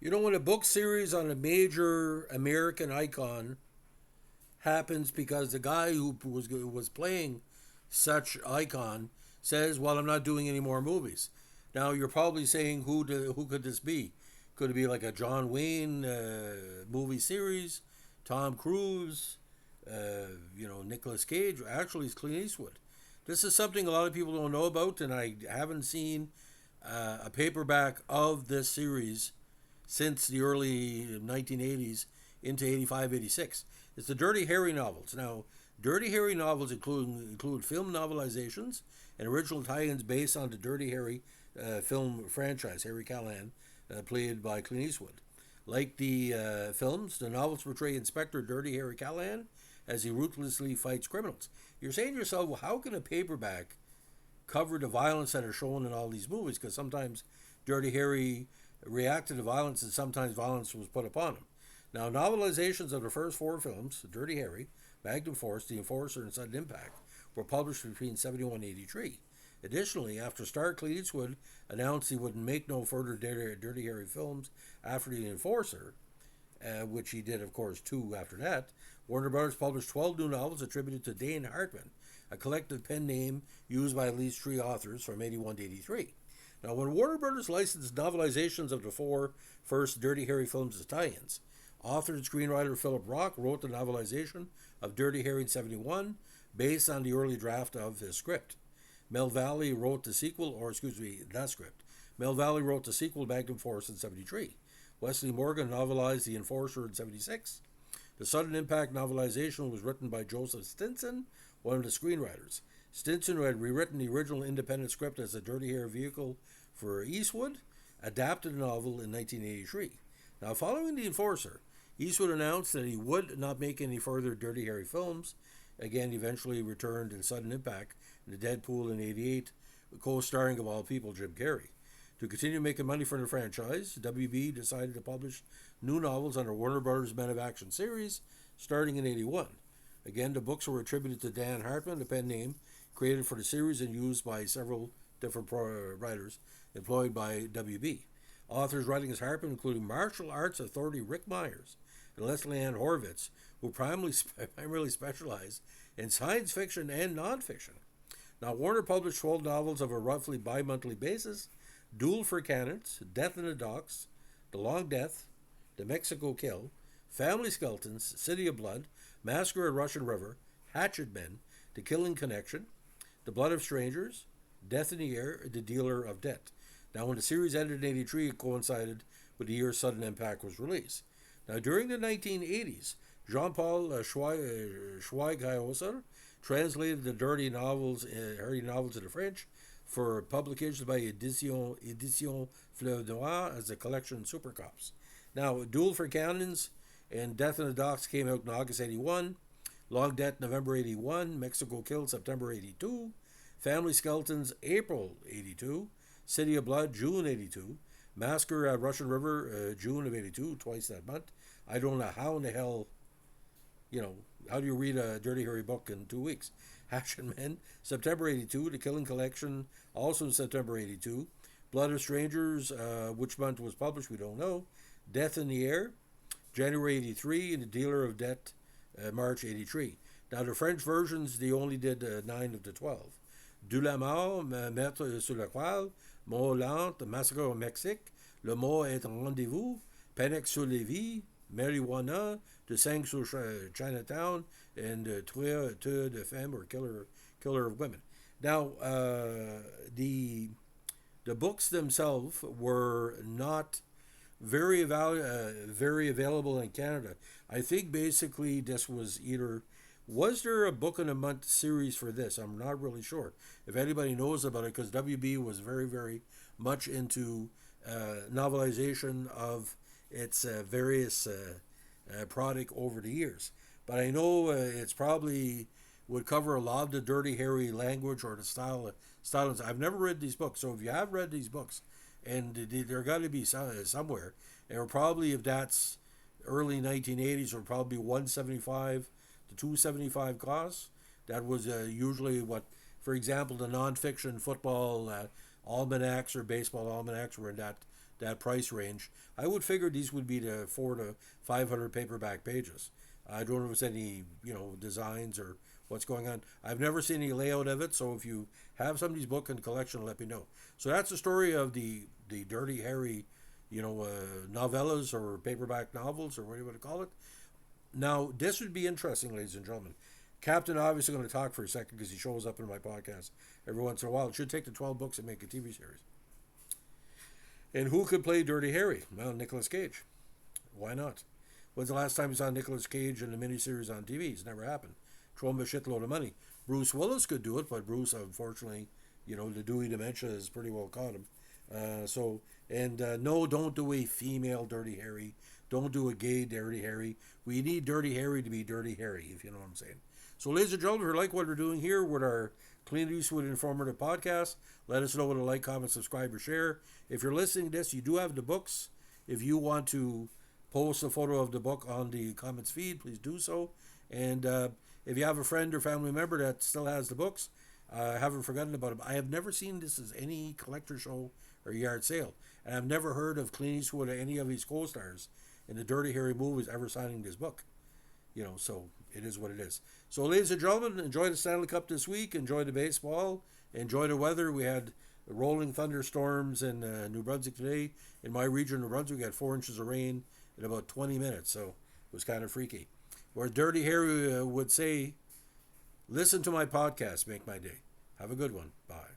When a book series on a major American icon happens because the guy who was playing such icon says, "Well, I'm not doing any more movies." Now you're probably saying, who could this be? Could it be like a John Wayne movie series, Tom Cruise, Nicolas Cage? Actually, it's Clint Eastwood. This is something a lot of people don't know about, and I haven't seen a paperback of this series since the early 1980s into 85, 86. It's the Dirty Harry novels. Now, Dirty Harry novels include film novelizations and original tie-ins based on the Dirty Harry film franchise. Harry Callahan, played by Clint Eastwood. Like the films, the novels portray Inspector Dirty Harry Callahan as he ruthlessly fights criminals. You're saying to yourself, well, how can a paperback cover the violence that are shown in all these movies? Because sometimes Dirty Harry reacted to violence, and sometimes violence was put upon him. Now, novelizations of the first four films, Dirty Harry, Magnum Force, The Enforcer, and Sudden Impact, were published between 71 and 83. Additionally, after star Clint Eastwood announced he would make no further Dirty Harry films after The Enforcer, which he did, of course, two after that, Warner Brothers published 12 new novels attributed to Dan Hartman, a collective pen name used by at least three authors from 81 to 83. Now, when Warner Brothers licensed novelizations of the four first Dirty Harry films as tie-ins, author and screenwriter Philip Rock wrote the novelization of Dirty Harry in 71 based on the early draft of his script. Mel Valley wrote the script. Mel Valley wrote the sequel, Magnum Force, in 73. Wesley Morgan novelized The Enforcer in 76. The Sudden Impact novelization was written by Joseph Stinson, one of the screenwriters. Stinson, who had rewritten the original independent script as a Dirty Harry vehicle for Eastwood, adapted the novel in 1983. Now, following The Enforcer, Eastwood announced that he would not make any further Dirty Harry films. Again, he eventually returned in Sudden Impact in the Deadpool in 88, co-starring, of all people, Jim Carrey. To continue making money for the franchise, WB decided to publish new novels under Warner Brothers' Men of Action series, starting in 81. Again, the books were attributed to Dan Hartman, a pen name created for the series and used by several different writers employed by WB. Authors writing as Hartman, including martial arts authority Rick Myers and Leslie Ann Horvitz, who primarily specialized in science fiction and nonfiction. Now, Warner published 12 novels of a roughly bi-monthly basis: Duel for Cannons, Death in the Docks, The Long Death, The Mexico Kill, Family Skeletons, City of Blood, Massacre at Russian River, Hatchet Men, The Killing Connection, The Blood of Strangers, Death in the Air, The Dealer of Debt. Now, when the series ended in 83, it coincided with the year Sudden Impact was released. Now, during the 1980s, Jean-Paul Schweighouse translated the Dirty Harry novels into French for publication by Edition Fleuve Noir as a collection Super Cops. Now, Duel for Cannons and Death in the Docks came out in August 81, Long Death November 81, Mexico Kill September 82, Family Skeletons April 82, City of Blood June 82, Massacre at Russian River June of 82, twice that month. I don't know how in the hell, how do you read a Dirty Harry book in 2 weeks? Hatchet Men, September 82, The Killing Collection, also September 82, Blood of Strangers, which month was published, we don't know, Death in the Air, January 83, and The Dealer of Debt, March 83. Now, the French versions, they only did 9 of the 12. De la Mort, Maître sur la Toile, Mort Lente, Massacre au Mexique, Le Mot est en Rendez-vous, Panic sur Lévis, Marijuana, The Sang sur Chinatown, and Tueur de Femmes, or Killer of Women. Now, the books themselves were not very available in Canada. I think basically this was was there a book in a month series for this? I'm not really sure. If anybody knows about it, because WB was very, very much into novelization of its various product over the years. But I know it's probably would cover a lot of the Dirty Harry language or the style. I've never read these books, so if you have read these books, and they're got to be somewhere, and probably if that's early 1980s, or probably 175 to 275 costs. That was usually what, for example, the nonfiction football almanacs or baseball almanacs were in that that price range. I would figure these would be the 400 to 500 paperback pages. I don't know if it's any, designs or what's going on. I've never seen any layout of it, so if you have somebody's book in the collection, let me know. So that's the story of the Dirty Harry, novellas or paperback novels or what do you want to call it. Now, this would be interesting, ladies and gentlemen. Captain obviously going to talk for a second because he shows up in my podcast every once in a while. It should take the 12 books and make a TV series. And who could play Dirty Harry? Well, Nicolas Cage. Why not? When's the last time you saw Nicolas Cage in a miniseries on TV? It's never happened. Throw him a shitload of money. Bruce Willis could do it, but Bruce, unfortunately, the Dewey dementia has pretty well caught him. No, don't do a female Dirty Harry. Don't do a gay Dirty Harry. We need Dirty Harry to be Dirty Harry, if you know what I'm saying. So, ladies and gentlemen, if you like what we're doing here with our Clint Eastwood Informative Podcast, let us know what a like, comment, subscribe, or share. If you're listening to this, you do have the books. If you want to post a photo of the book on the comments feed, please do so. And if you have a friend or family member that still has the books, I haven't forgotten about it. I have never seen this as any collector show or yard sale. And I've never heard of Clint Eastwood or any of his co-stars in the Dirty Harry movies ever signing this book. So it is what it is. So, ladies and gentlemen, enjoy the Stanley Cup this week. Enjoy the baseball. Enjoy the weather. We had rolling thunderstorms in New Brunswick today. In my region, New Brunswick, we had 4 inches of rain in about 20 minutes. So it was kind of freaky. Where Dirty Harry would say, listen to my podcast, make my day. Have a good one. Bye.